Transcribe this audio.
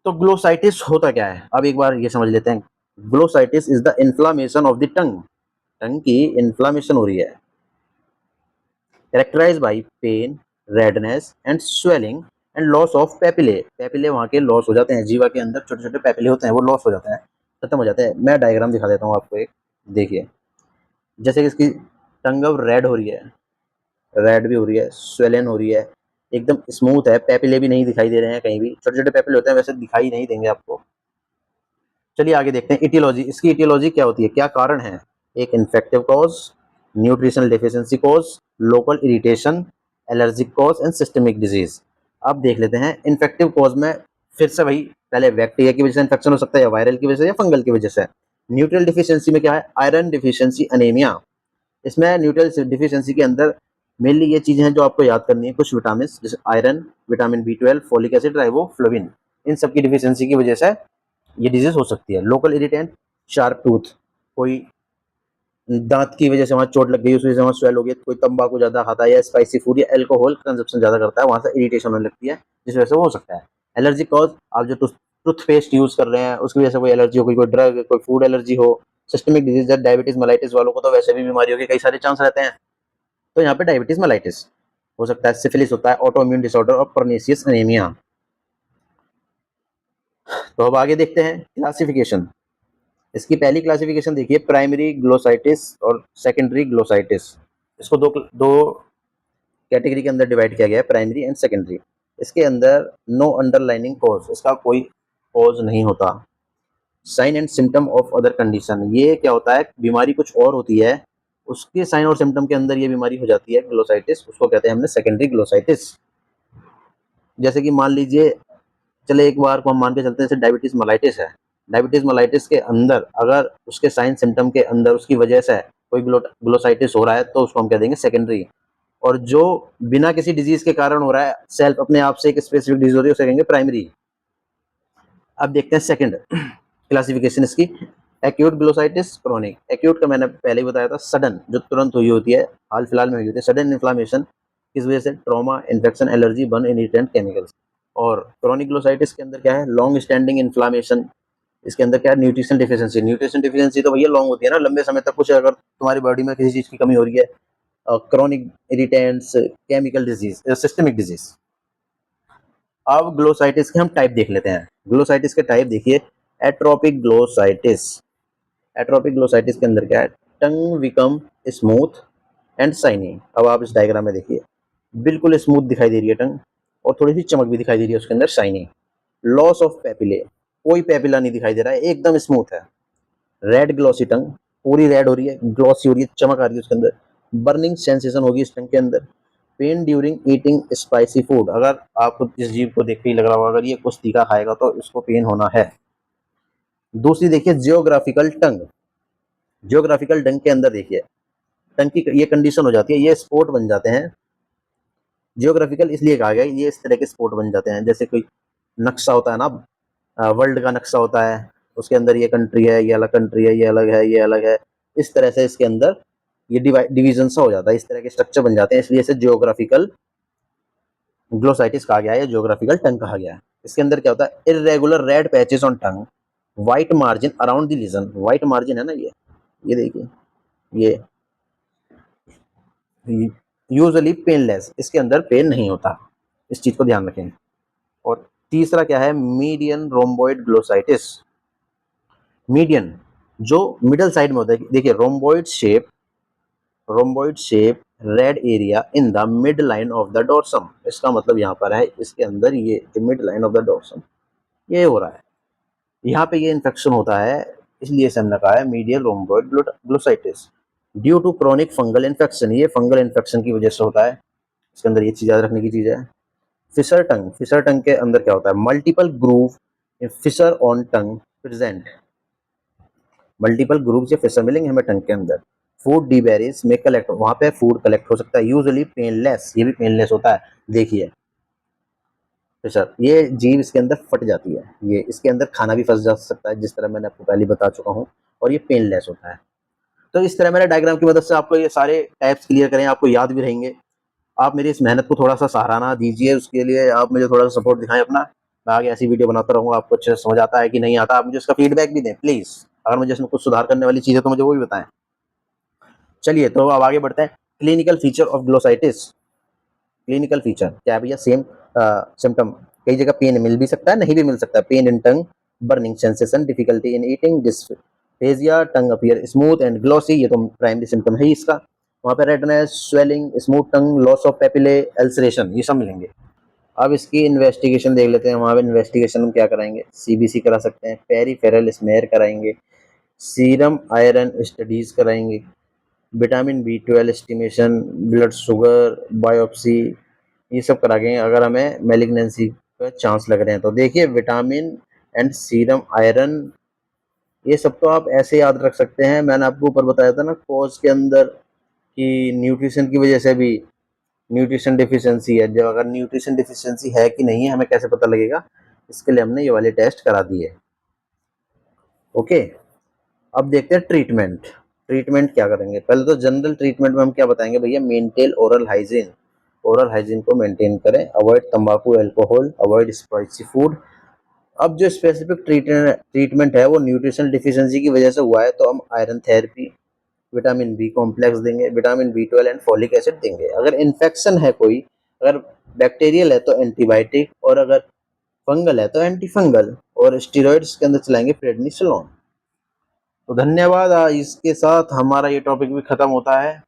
तो ग्लोसाइटिस होता क्या है, अब एक बार ये समझ लेते हैं। Glossitis is the inflammation of the tongue, tongue की इन्फ्लामेशन हो रही है, characterized by pain, redness and swelling and loss of papillae, papillae वहाँ के लॉस हो जाते हैं, जीवा के अंदर छोटे छोटे पेपिले होते हैं, वो लॉस हो जाते हैं, खत्म हो जाते हैं। मैं डायग्राम दिखा देता हूँ आपको एक, देखिए जैसे कि इसकी टंग अब रेड हो रही है, रेड भी हो रही है, स्वेलन हो रही है, एकदम स्मूथ है, पेपिले भी नहीं दिखाई दे रहे हैं कहीं भी, छोटे छोटे पेपिले होते हैं वैसे दिखाई नहीं देंगे आपको। चलिए आगे देखते हैं इटियोलॉजी, इसकी इटियोलॉजी क्या होती है, क्या कारण है। एक infective cause, nutritional deficiency cause, local irritation, allergic cause and systemic disease. अब देख लेते हैं इन्फेक्टिव कॉज में, फिर से वही, पहले बैक्टीरिया की वजह से इन्फेक्शन हो सकता है, या वायरल की वजह से, या फंगल की वजह से। न्यूट्रल डिफिशियंसी में क्या है, आयरन डिफिशियंसी एनीमिया। इसमें न्यूट्रल डिफिशियंसी के अंदर मेनली ये चीजें हैं जो आपको याद करनी है, कुछ विटामिन जैसे iron, vitamin B 12, folic acid, riboflavin, इन सब की डिफिशियंसी की वजह से ये डिजीज हो सकती है। लोकल इरिटेंट, शार्प टूथ, कोई दांत की वजह से वहाँ चोट लग गई, उस वजह से वहाँ स्वेल हो गया, कोई तंबाकू ज्यादा खाता है या स्पाइसी फूड या अल्कोहल कंजप्शन ज्यादा करता है, वहां से इरिटेशन होने लगती है, जिस वजह से वो हो सकता है। एलर्जी कॉज, आप जो टूथपेस्ट यूज कर रहे हैं उसकी वजह से कोई एलर्जी हो, कोई ड्रग, कोई फूड एलर्जी हो। सिस्टमिक डिजीज, डायबिटीज मलाइटिस वालों को तो वैसे भी बीमारी होगी, कई सारे चांस रहते हैं, तो यहाँ पे डायबिटीज मलाइटिस हो सकता है। सिफिलिस होता है, ऑटो इम्यून डिसऑर्डर और परनीसियस एनीमिया। तो अब आगे देखते हैं क्लासिफिकेशन। इसकी पहली क्लासिफिकेशन देखिए, प्राइमरी ग्लोसाइटिस और सेकेंडरी ग्लोसाइटिस। इसको दो दो कैटेगरी के अंदर डिवाइड किया गया है, प्राइमरी एंड सेकेंडरी। इसके अंदर नो अंडरलाइनिंग कॉज, इसका कोई कॉज नहीं होता। Sign and symptom of other condition, ये क्या होता है, बीमारी कुछ और होती है, उसके साइन और सिम्टम के अंदर ये बीमारी हो जाती है ग्लोसाइटिस, उसको कहते हैं हमने सेकेंडरी ग्लोसाइटिस। जैसे कि मान लीजिए, चले एक बार को हम मान के चलते हैं, जैसे डायबिटीज मलाइटिस है, डायबिटीज मलाइटिस के अंदर अगर उसके साइन सिम्टम के अंदर उसकी वजह से कोई ग्लोसाइटिस हो रहा है, तो उसको हम कह देंगे सेकेंडरी। और जो बिना किसी डिजीज के कारण हो रहा है, सेल्फ अपने आप से एक स्पेसिफिक डिजीज हो रही है, उसे कहेंगे प्राइमरी। अब देखते हैं सेकंड क्लासिफिकेशन इसकी, एक्यूट ग्लोसाइटिस, क्रोनिक। एक्यूट का मैंने पहले ही बताया था, सडन, जो तुरंत हुई होती है, हाल फिलहाल में हुई होती है, सडन इन्फ्लामेशन, किस वजह से, trauma, infection, allergy, burn, irritant chemicals. और क्रोनिक ग्लोसाइटिस के अंदर क्या है, लॉन्ग स्टैंडिंग इन्फ्लामेशन। इसके अंदर क्या है, न्यूट्रिशन डिफिशियंसी। न्यूट्रिशन डिफिशियंसी तो भैया लॉन्ग होती है ना, लंबे समय तक कुछ अगर तुम्हारी बॉडी में किसी चीज की कमी हो रही है। Chronic irritants, chemical disease, systemic disease. अब ग्लोसाइटिस के हम टाइप देख लेते हैं। ग्लोसाइटिस के टाइप देखिए, एट्रोपिक ग्लोसाइटिस। एट्रोपिक ग्लोसाइटिस के अंदर क्या है, टंग बिकम स्मूथ एंड शाइनी। अब आप इस डायग्राम में देखिए, बिल्कुल स्मूथ दिखाई दे रही है टंग, और थोड़ी सी चमक भी दिखाई दे रही है उसके अंदर, शाइनी। लॉस ऑफ पेपिले, कोई पेपिला नहीं दिखाई दे रहा है, एकदम स्मूथ है। रेड ग्लॉसी टंग, पूरी रेड हो रही है, ग्लॉसी हो रही है, चमक आ रही है उसके अंदर। बर्निंग सेंसेशन होगी इस टंग के अंदर। Pen during eating spicy food, अगर आपको इस जीव को देख के ही लग रहा होगा अगर ये कुछ तीखा खाएगा तो इसको पेन होना है। दूसरी देखिए, जियोग्राफिकल टंग। जियोग्राफिकल टंग के अंदर देखिए, टंग की ये कंडीशन हो जाती है, ये स्पॉट बन जाते हैं। जियोग्राफिकल इसलिए कहा गया, ये इस तरह के स्पॉट बन जाते हैं, जैसे कोई नक्शा होता है ना, वर्ल्ड का नक्शा होता है, उसके अंदर ये कंट्री है, ये अलग कंट्री है, ये अलग है, ये अलग है, इस तरह से इसके अंदर ये डिवीजन सा हो जाता है, इस तरह के स्ट्रक्चर बन जाते हैं, इसलिए इसे जियोग्राफिकल ग्लोसाइटिस कहा गया है, जियोग्राफिकल टंग कहा गया है। इसके अंदर क्या होता है, irregular red patches on tongue, white margin around the lesion. White margin है ना, ये देखिए, ये यूजुअली पेनलेस, इसके अंदर पेन नहीं होता, इस चीज को ध्यान रखें। और तीसरा क्या है, मीडियन रोम्बोइड ग्लोसाइटिस। मीडियन, जो मिडल साइड में होता है, देखिए rhomboid shape red area in the mid line of the dorsum. इसका मतलब यहाँ पर है, इसके अंदर ये जो mid line of the dorsum ये हो रहा है, यहाँ पे ये इन्फेक्शन होता है, इसलिए से हमने कहा है medial rhomboid glossitis due to chronic fungal infection. ये फंगल इन्फेक्शन की वजह से होता है, इसके अंदर ये चीज याद रखने की चीज है। फिशर टंग, फिशर टंग के अंदर क्या होता है, multiple groove fissure on tongue present. Multiple group से फिशर मिलेंगे हमें टंग के अंदर। फूड डिबेरिज में कलेक्ट, वहां पे फूड कलेक्ट हो सकता है, यूजुअली पेनलेस, ये भी पेनलेस होता है। देखिए फिशर, ये जीव इसके अंदर फट जाती है, ये इसके अंदर खाना भी फंस जा सकता है, जिस तरह मैंने आपको पहले बता चुका हूँ, और ये पेनलेस होता है। तो इस तरह मैंने डायग्राम की मदद से आपको ये सारे टाइप्स क्लियर करें, आपको याद भी रहेंगे। आप मेरी इस मेहनत को थोड़ा सा सराहना दीजिए, उसके लिए आप मुझे थोड़ा सा सपोर्ट दिखाएं अपना। मैं आगे ऐसी वीडियो बनाता रहूँगा। आपको अच्छे से समझ आता है कि नहीं आता, आप मुझे उसका फीडबैक भी दें प्लीज़। अगर मुझे इसमें कुछ सुधार करने वाली चीज़ है तो मुझे वो भी बताएँ। चलिए तो अब आगे बढ़ते हैं। Clinical feature of glossitis. Clinical feature क्या है भैया? Same symptom. कई जगह पेन मिल भी सकता है, नहीं भी मिल सकता है। Pain in tongue, burning sensation, difficulty in eating, dysphagia, tongue appear smooth and glossy, ये तो प्राइमरी सिम्टम है ही इसका। वहाँ पे redness, swelling, smooth tongue, loss of papillae, ulceration, ये सब मिलेंगे। अब इसकी इन्वेस्टिगेशन देख लेते हैं। वहाँ पे इन्वेस्टिगेशन हम क्या कराएंगे? सीबीसी करा सकते हैं, पेरीफेरल स्मेयर कराएंगे, सीरम आयरन स्टडीज कराएंगे, vitamin B12 estimation, blood sugar, biopsy, ये सब करा के अगर हमें मैलिग्नेंसी का चांस लग रहे हैं तो। देखिए विटामिन एंड सीरम आयरन, ये सब तो आप ऐसे याद रख सकते हैं। मैंने आपको ऊपर बताया था ना कोर्स के अंदर कि न्यूट्रिशन की वजह से भी न्यूट्रिशन डिफिशियंसी है। जब अगर न्यूट्रिशन डिफिशियंसी है कि नहीं है हमें कैसे पता लगेगा? इसके लिए हमने ये वाले टेस्ट करा दिए। ओके, अब देखते हैं ट्रीटमेंट। ट्रीटमेंट क्या करेंगे? पहले तो जनरल ट्रीटमेंट में हम क्या बताएंगे भैया? Maintain oral hygiene. Oral hygiene को मेंटेन करें, अवॉइड तंबाकू, अल्कोहल, अवॉइड स्पाइसी फूड। अब जो स्पेसिफिक ट्रीटमेंट है वो न्यूट्रिशन डिफिशियंसी की वजह से हुआ है तो हम iron therapy, vitamin B complex देंगे, vitamin B12 and folic acid देंगे। अगर इन्फेक्शन है कोई, अगर बैक्टीरियल है तो एंटीबायोटिक, और अगर फंगल है तो एंटी फंगल, और स्टीरॉइड्स के अंदर चलाएंगे प्रेडनिसोलोन। तो धन्यवाद। इसके साथ हमारा ये टॉपिक भी खत्म होता है।